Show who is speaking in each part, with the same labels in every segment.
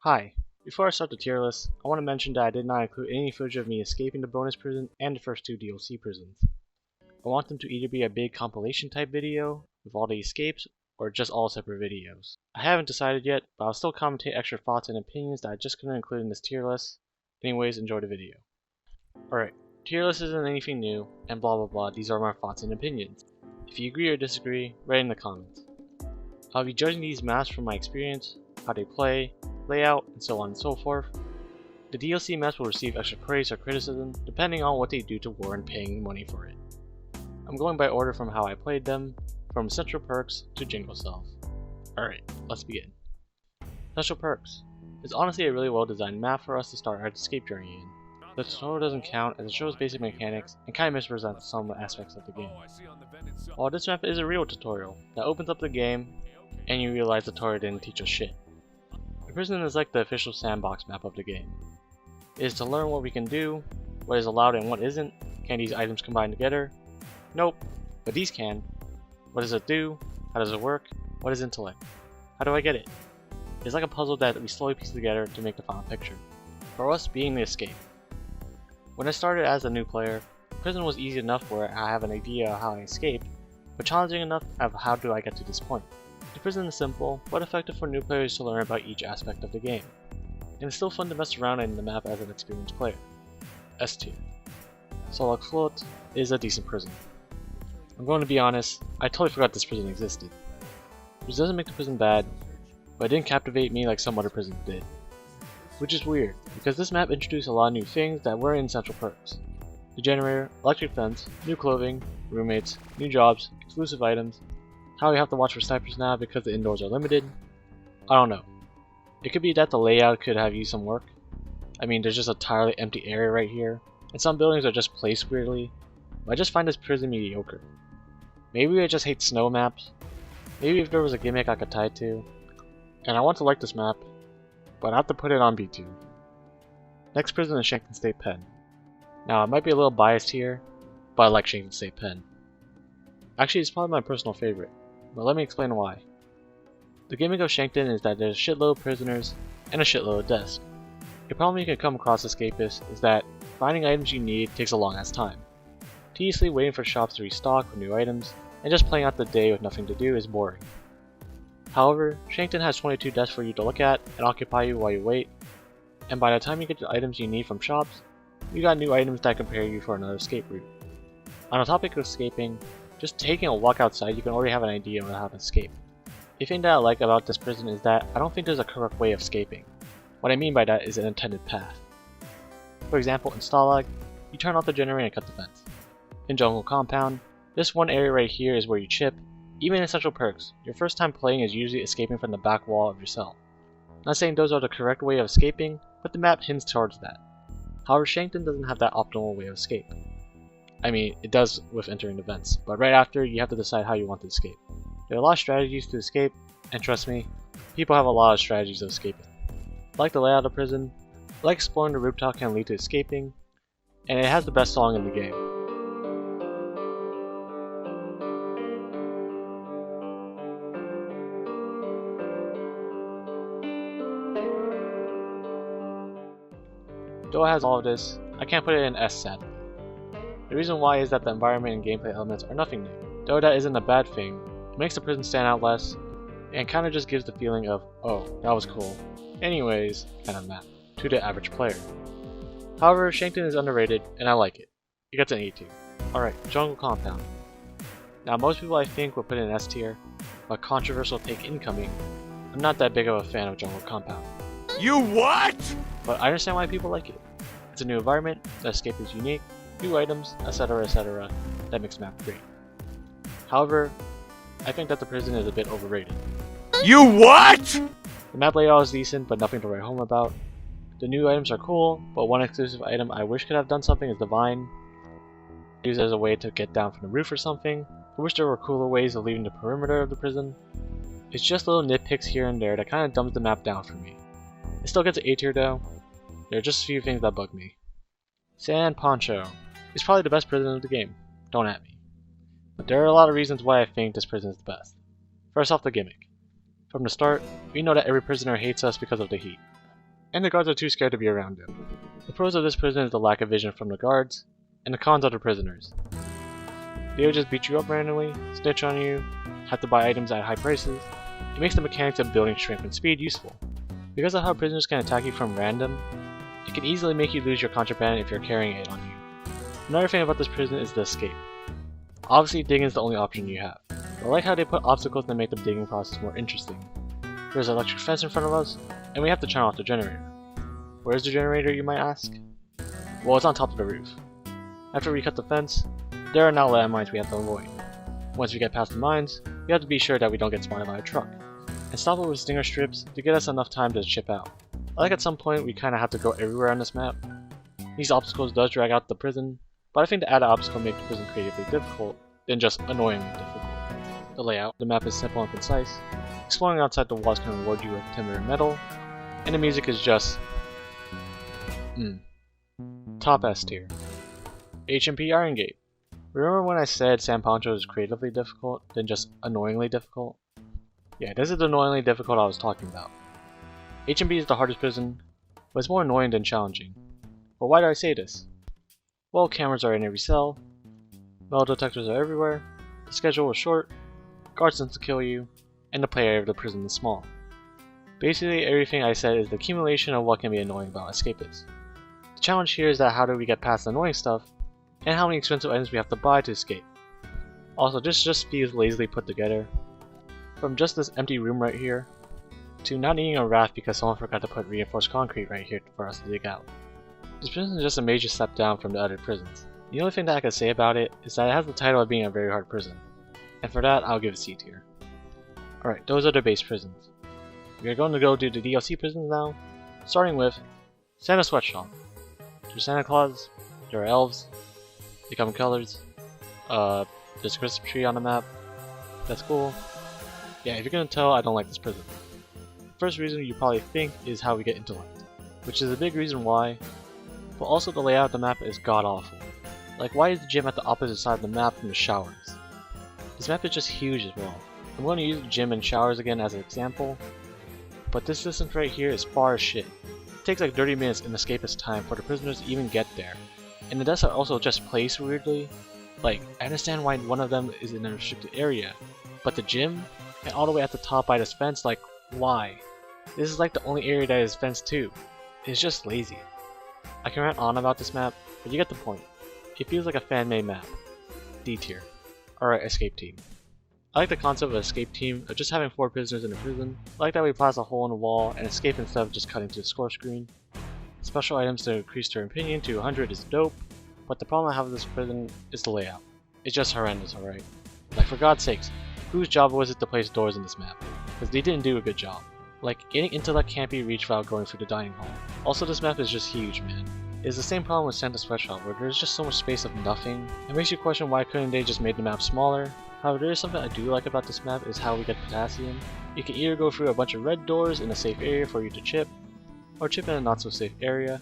Speaker 1: Hi, before I start the tier list, I want to mention that I did not include any footage of me escaping the bonus prison and the first two DLC prisons. I want them to either be a big compilation type video with all the escapes, or just all separate videos. I haven't decided yet, but I'll still commentate extra thoughts and opinions that I just couldn't include in this tier list. Anyways, enjoy the video. Alright, tier list isn't anything new, and blah blah blah, these are my thoughts and opinions. If you agree or disagree, write in the comments. I'll be judging these maps from my experience, how they play, layout, and so on and so forth. The DLC maps will receive extra praise or criticism depending on what they do to warrant paying money for it. I'm going by order from how I played them, from Essential Perks to Jingle Cells. Alright, let's begin. Essential Perks is honestly a really well designed map for us to start our escape journey in. The tutorial doesn't count as it shows basic mechanics and kind of misrepresents some aspects of the game. While this map is a real tutorial that opens up the game and you realize the tutorial didn't teach us shit. The prison is like the official sandbox map of the game. It is to learn what we can do, what is allowed and what isn't. Can these items combine together? Nope, but these can. What does it do? How does it work? What is intellect? How do I get it? It's like a puzzle that we slowly piece together to make the final picture. For us, being the escape. When I started as a new player, prison was easy enough where I have an idea of how I escaped, but challenging enough of how do I get to this point. The prison is simple, but effective for new players to learn about each aspect of the game, and it's still fun to mess around in the map as an experienced player. S tier. Stalag Flucht is a decent prison. I'm going to be honest, I totally forgot this prison existed. Which doesn't make the prison bad, but it didn't captivate me like some other prisons did. Which is weird, because this map introduced a lot of new things that weren't in Essential Perks. The generator, electric fence, new clothing, roommates, new jobs, exclusive items, how we have to watch for snipers now because the indoors are limited. I don't know. It could be that the layout could have used some work. I mean, there's just a entirely empty area right here, and some buildings are just placed weirdly, but I just find this prison mediocre. Maybe I just hate snow maps. Maybe if there was a gimmick I could tie it to. And I want to like this map, but I have to put it on B tier. Next prison is Shankton State Pen. Now I might be a little biased here, but I like Shankton State Pen. Actually, it's probably my personal favorite, but let me explain why. The gimmick of Shankton is that there's a shitload of prisoners and a shitload of desks. A problem you can come across Escapist is that finding items you need takes a long ass time. Tediously waiting for shops to restock with new items, and just playing out the day with nothing to do is boring. However, Shankton has 22 desks for you to look at and occupy you while you wait, and by the time you get the items you need from shops, you got new items that prepare you for another escape route. On the topic of escaping, just taking a walk outside you can already have an idea on how to escape. The thing that I like about this prison is that I don't think there's a correct way of escaping. What I mean by that is an intended path. For example, in Stalag, you turn off the generator and cut the fence. In Jungle Compound, this one area right here is where you chip. Even in Essential Perks, your first time playing is usually escaping from the back wall of your cell. Not saying those are the correct way of escaping, but the map hints towards that. However, Shankton doesn't have that optimal way of escape. I mean, it does with entering the vents, but right after, you have to decide how you want to escape. There are a lot of strategies to escape, and trust me, people have a lot of strategies of escaping. I like the layout of the prison, I like exploring the rooftop can lead to escaping, and it has the best song in the game. Though it has all of this, I can't put it in S sadly. The reason why is that the environment and gameplay elements are nothing new. Though that isn't a bad thing, it makes the prison stand out less, and kinda just gives the feeling of, oh, that was cool, anyways, kind of map, to the average player. However, Shankton is underrated, and I like it. It gets an A tier. Alright, Jungle Compound. Now most people I think would put it in S tier, but controversial take incoming, I'm not that big of a fan of Jungle Compound.
Speaker 2: You what?
Speaker 1: But I understand why people like it. It's a new environment, the escape is unique, new items, etc, that makes the map great. However, I think that the prison is a bit overrated.
Speaker 2: You what?
Speaker 1: The map layout is decent, but nothing to write home about. The new items are cool, but one exclusive item I wish could have done something is the vine. Used as a way to get down from the roof or something. I wish there were cooler ways of leaving the perimeter of the prison. It's just little nitpicks here and there that kinda dumbs the map down for me. It still gets an A tier though. There are just a few things that bug me. San Pancho is probably the best prison of the game, don't at me. But there are a lot of reasons why I think this prison is the best. First off, the gimmick. From the start, we know that every prisoner hates us because of the heat. and the guards are too scared to be around him. The pros of this prison is the lack of vision from the guards, and the cons are the prisoners. They will just beat you up randomly, snitch on you, have to buy items at high prices. It makes the mechanics of building strength and speed useful. Because of how prisoners can attack you from random, it can easily make you lose your contraband if you're carrying it on you. Another thing about this prison is the escape. Obviously digging is the only option you have. I like how they put obstacles that make the digging process more interesting. There's an electric fence in front of us, and we have to turn off the generator. Where's the generator, you might ask? Well, it's on top of the roof. After we cut the fence, there are now landmines we have to avoid. Once we get past the mines, we have to be sure that we don't get spotted by a truck, and stop it with stinger strips to get us enough time to chip out. I like at some point we kinda have to go everywhere on this map. These obstacles does drag out the prison, but I think to add an obstacle makes the prison creatively difficult than just annoyingly difficult. The layout, the map is simple and concise. Exploring outside the walls can reward you with timber and metal, and the music is just top S tier. HMP Irongate. Remember when I said San Pancho is creatively difficult than just annoyingly difficult? Yeah, this is the annoyingly difficult I was talking about. HMP is the hardest prison, but it's more annoying than challenging. But why do I say this? Well, cameras are in every cell, metal detectors are everywhere, the schedule is short, guards tend to kill you, and the play area of the prison is small. Basically, everything I said is the accumulation of what can be annoying about Escapist. The challenge here is that how do we get past the annoying stuff, and how many expensive items we have to buy to escape. Also, this just feels lazily put together. From just this empty room right here, to not needing a raft because someone forgot to put reinforced concrete right here for us to dig out. This prison is just a major step down from the other prisons. The only thing that I can say about it is that it has the title of being a very hard prison, and for that I'll give it C tier. Alright, those are the base prisons. We are going to go do the DLC prisons now, starting with Santa Sweatshop. There's Santa Claus, there are elves, they come in colors, there's a Christmas tree on the map, that's cool. Yeah, if you're gonna tell, I don't like this prison. The first reason you probably think is how we get intellect, which is a big reason why, but also the layout of the map is god awful. Like, why is the gym at the opposite side of the map from the showers? This map is just huge as well. I'm going to use the gym and showers again as an example, but this distance right here is far as shit. It takes like 30 minutes in Escapist time for the prisoners to even get there, and the desks are also just placed weirdly. Like, I understand why one of them is in a restricted area, but the gym, and all the way at the top by this fence, like, why? This is like the only area that is fenced too. It's just lazy. I can rant on about this map, but you get the point. It feels like a fan-made map. D tier. Alright, escape team. I like the concept of an escape team of just having 4 prisoners in a prison. I like that we blast a hole in the wall and escape instead of just cutting to the score screen. Special items to increase their opinion to 100 is dope, but the problem I have with this prison is the layout. It's just horrendous, alright? Like, for God's sakes, whose job was it to place doors in this map? Because they didn't do a good job. Like, getting intellect can't be reached without going through the dining hall. Also, this map is just huge, man. It's the same problem with Santa Sweatshop, where there's just so much space of nothing. It makes you question why couldn't they just made the map smaller. However, there is something I do like about this map is how we get potassium. You can either go through a bunch of red doors in a safe area for you to chip, or chip in a not so safe area,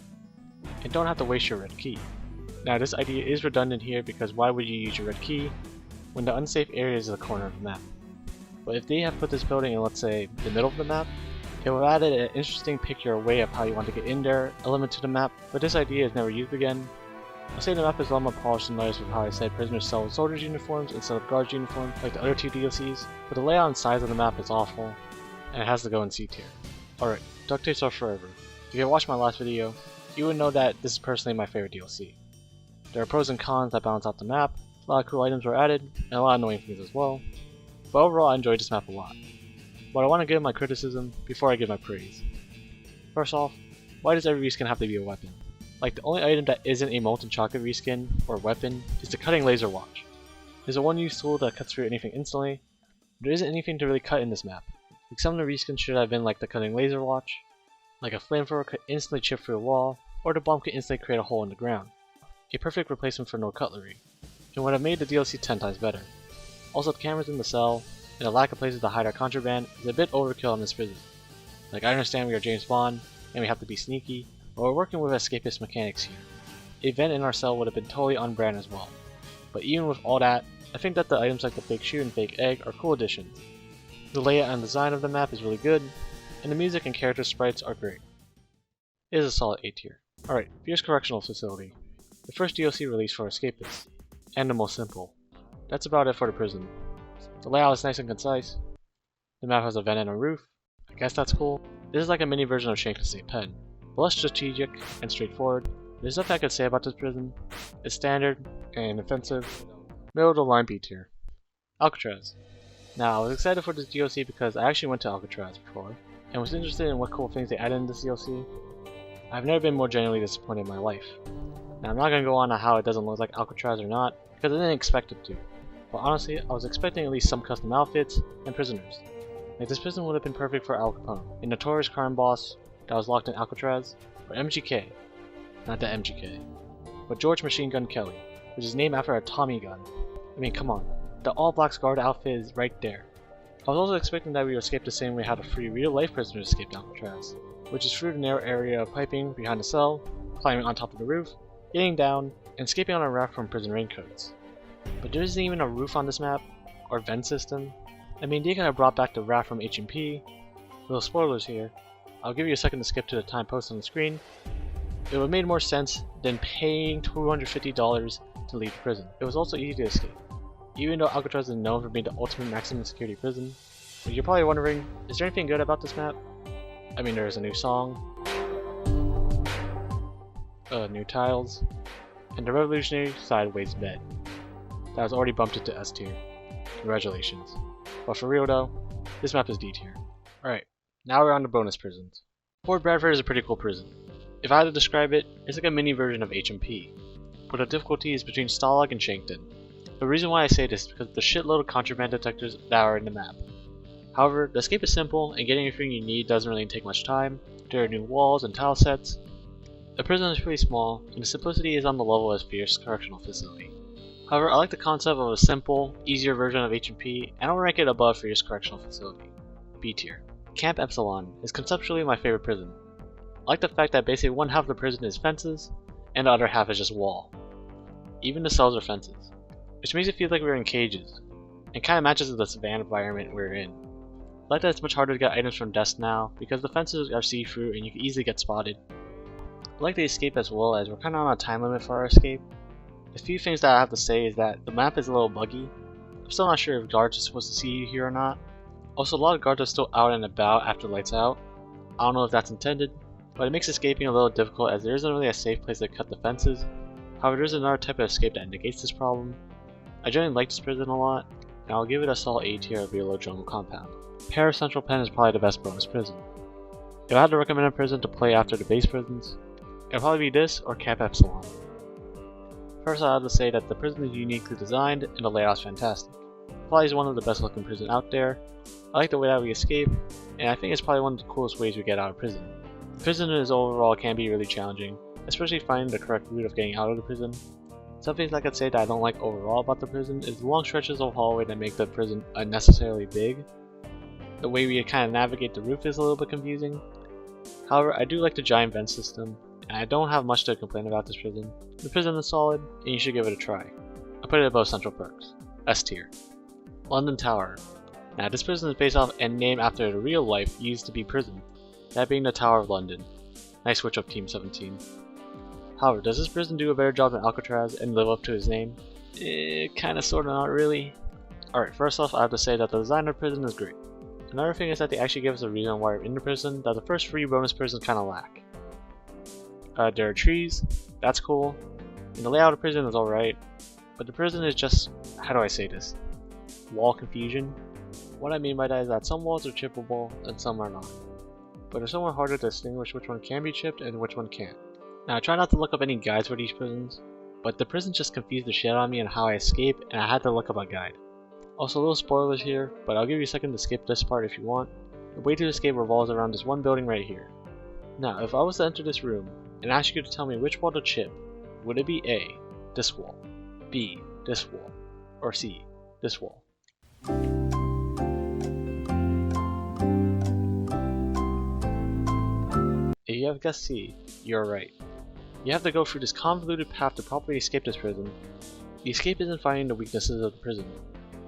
Speaker 1: and don't have to waste your red key. Now, this idea is redundant here because why would you use your red key when the unsafe area is the corner of the map? But if they have put this building in, let's say, the middle of the map, it will add an interesting pick your way of how you want to get in there element to the map, but this idea is never used again. I'll say the map is a lot more polished and nice with how I said prisoners sell soldiers uniforms instead of guards uniforms like the other 2 DLCs, but the layout and size of the map is awful, and it has to go in C tier. Alright, duct tapes are forever. If you have watched my last video, you would know that this is personally my favorite DLC. There are pros and cons that balance out the map, a lot of cool items were added, and a lot of annoying things as well, but overall I enjoyed this map a lot. But I want to give my criticism before I give my praise. First off, why does every reskin have to be a weapon? Like, the only item that isn't a molten chocolate reskin or weapon is the cutting laser watch. There's a one-use tool that cuts through anything instantly. There isn't anything to really cut in this map. Like, some of the reskins should have been like the cutting laser watch, like a flamethrower could instantly chip through a wall, or the bomb could instantly create a hole in the ground. A perfect replacement for no cutlery, and would have made the DLC 10 times better. Also, the cameras in the cell, and the lack of places to hide our contraband is a bit overkill in this prison. Like, I understand we are James Bond, and we have to be sneaky, but we're working with escapist mechanics here. A vent in our cell would have been totally on brand as well. But even with all that, I think that the items like the fake shoe and fake egg are cool additions. The layout and design of the map is really good, and the music and character sprites are great. It is a solid A tier. Alright, Fhurst Correctional Facility. The first DLC released for Escapist, and the most simple. That's about it for the prison. The layout is nice and concise. The map has a vent and a roof. I guess that's cool. This is like a mini version of Shankton State Pen, but less strategic and straightforward. There's nothing I could say about this prison. It's standard and offensive. Middle of the line B tier. Alcatraz. Now, I was excited for this DLC because I actually went to Alcatraz before, and was interested in what cool things they added in this DLC. I've never been more genuinely disappointed in my life. Now, I'm not going to go on how it doesn't look like Alcatraz or not, because I didn't expect it to. But honestly, I was expecting at least some custom outfits and prisoners. Like, this prison would have been perfect for Al Capone, a notorious crime boss that was locked in Alcatraz, or MGK. Not that MGK, but George Machine Gun Kelly, which is named after a Tommy gun. I mean, come on. The all-black scarred outfit is right there. I was also expecting that we would escape the same way how the free real-life prisoners escaped Alcatraz, which is through the narrow area of piping behind the cell, climbing on top of the roof, getting down, and escaping on a raft from prison raincoats. But there isn't even a roof on this map, or vent system. I mean, they could have brought back the raft from HMP. Little spoilers here. I'll give you a second to skip to the time posted on the screen. It would have made more sense than paying $250 to leave the prison. It was also easy to escape, even though Alcatraz is known for being the ultimate maximum security prison. But you're probably wondering, is there anything good about this map? I mean, there is a new song, new tiles, and the revolutionary sideways bed that was already bumped into S tier. Congratulations. But for real though, this map is D tier. Alright, now we're on to bonus prisons. Fort Bradford is a pretty cool prison. If I had to describe it, it's like a mini version of HMP, but the difficulty is between Stalag and Shankton. The reason why I say this is because of the shitload of contraband detectors that are in the map. However, the escape is simple, and getting everything you need doesn't really take much time. There are new walls and tile sets. The prison is pretty small, and the simplicity is on the level as Fhurst Correctional Facility. However, I like the concept of a simple, easier version of HMP, and I'll rank it above Fhurst Correctional Facility. B tier. Camp Epsilon is conceptually my favorite prison. I like the fact that basically one half of the prison is fences, and the other half is just wall. Even the cells are fences, which makes it feel like we're in cages, and kinda matches with the savannah environment we're in. I like that it's much harder to get items from desks now, because the fences are see-through and you can easily get spotted. I like the escape as well, as we're kinda on a time limit for our escape. The few things that I have to say is that the map is a little buggy. I'm still not sure if guards are supposed to see you here or not. Also, a lot of guards are still out and about after lights out. I don't know if that's intended, but it makes escaping a little difficult as there isn't really a safe place to cut the fences. However, there's another type of escape that negates this problem. I generally like this prison a lot, and I'll give it a solid A tier of below jungle compound. Central Pen is probably the best bonus prison. If I had to recommend a prison to play after the base prisons, it would probably be this or Camp Epsilon. First, I have to say that the prison is uniquely designed and the layout is fantastic. It probably is one of the best looking prisons out there. I like the way that we escape, and I think it's probably one of the coolest ways we get out of prison. The prison is overall can be really challenging, especially finding the correct route of getting out of the prison. Some things I could say that I don't like overall about the prison is the long stretches of hallway that make the prison unnecessarily big. The way we kind of navigate the roof is a little bit confusing. However, I do like the giant vent system, and I don't have much to complain about this prison. The prison is solid, and you should give it a try. I put it above Central Perks, S tier. London Tower. Now this prison is based off and named after the real life used to be prison, that being the Tower of London. Nice switch up Team 17. However, does this prison do a better job than Alcatraz and live up to his name? Kinda sorta not really. Alright, first off I have to say that the design of the prison is great. Another thing is that they actually give us a reason why we're in the prison that the first 3 bonus prisons kinda lack. There are trees, that's cool, and the layout of the prison is alright, but the prison is just, how do I say this, wall confusion. What I mean by that is that some walls are chippable and some are not, but it's somewhat harder to distinguish which one can be chipped and which one can't. Now I try not to look up any guides for these prisons, but the prison just confused the shit out of me on how I escape, and I had to look up a guide. Also, little spoilers here, but I'll give you a second to skip this part if you want. The way to escape revolves around this one building right here. Now, if I was to enter this room and ask you to tell me which wall to chip, would it be A, this wall, B, this wall, or C, this wall? If you have guessed C, you're right. You have to go through this convoluted path to properly escape this prison. The escape isn't finding the weaknesses of the prison,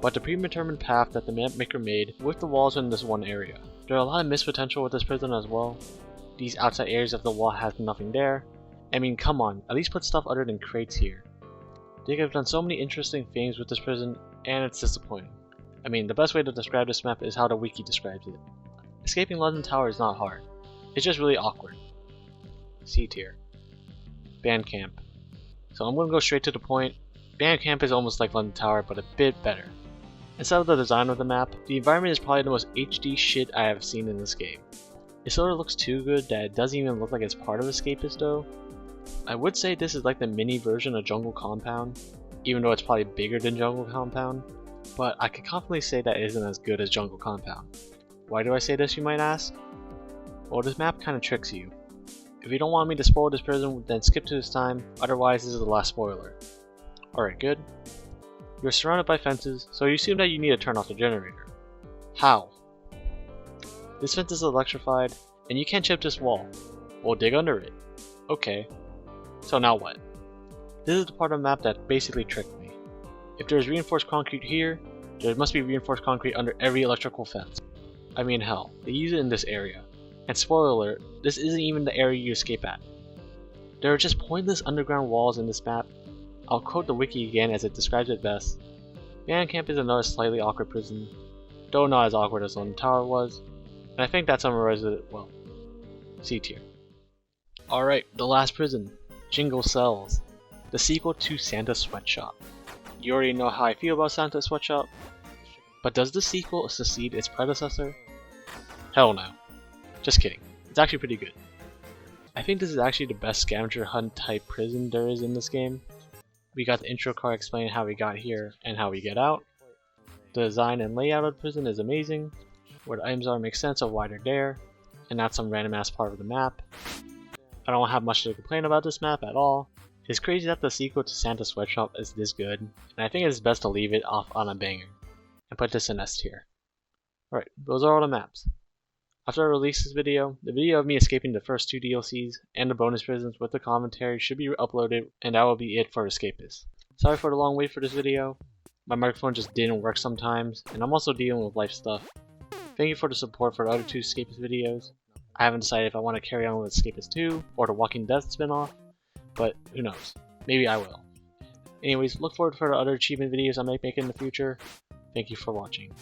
Speaker 1: but the predetermined path that the map maker made with the walls in this one area. There are a lot of missed potential with this prison as well. These outside areas of the wall has nothing there. I mean, come on, at least put stuff other than crates here. They could have done so many interesting things with this prison, and it's disappointing. I mean, the best way to describe this map is how the wiki describes it. Escaping London Tower is not hard. It's just really awkward. C tier. Band camp. So I'm gonna go straight to the point. Band camp is almost like London Tower, but a bit better. Instead of the design of the map, the environment is probably the most HD shit I have seen in this game. It sort of looks too good that it doesn't even look like it's part of Escapist though. I would say this is like the mini version of Jungle Compound, even though it's probably bigger than Jungle Compound, but I could confidently say that it isn't as good as Jungle Compound. Why do I say this, you might ask? Well, this map kinda tricks you. If you don't want me to spoil this prison, then skip to this time, otherwise this is the last spoiler. Alright, good. You're surrounded by fences, so you assume that you need to turn off the generator. How? This fence is electrified, and you can't chip this wall. Well, dig under it. Okay. So now what? This is the part of the map that basically tricked me. If there is reinforced concrete here, there must be reinforced concrete under every electrical fence. I mean hell, they use it in this area. And spoiler alert, this isn't even the area you escape at. There are just pointless underground walls in this map. I'll quote the wiki again as it describes it best. Band camp is another slightly awkward prison, though not as awkward as London Tower was, and I think that summarizes it well. C tier. Alright, the last prison, Jingle Cells, the sequel to Santa Sweatshop. You already know how I feel about Santa Sweatshop, but does the sequel succeed its predecessor? Hell no. Just kidding, it's actually pretty good. I think this is actually the best scavenger hunt type prison there is in this game. We got the intro card explaining how we got here and how we get out. The design and layout of the prison is amazing. Where the items are makes sense of why they're there, and not some random ass part of the map. I don't have much to complain about this map at all. It's crazy that the sequel to Santa Sweatshop is this good, and I think it's best to leave it off on a banger, and put this in S tier. Alright, those are all the maps. After I release this video, the video of me escaping the first 2 DLCs and the bonus prisons with the commentary should be uploaded, and that will be it for Escapist. Sorry for the long wait for this video. My microphone just didn't work sometimes, and I'm also dealing with life stuff. Thank you for the support for the other 2 Escapist videos. I haven't decided if I want to carry on with Escapist 2 or the Walking Dead spin-off, but who knows, maybe I will. Anyways, look forward for the other achievement videos I might make in the future. Thank you for watching.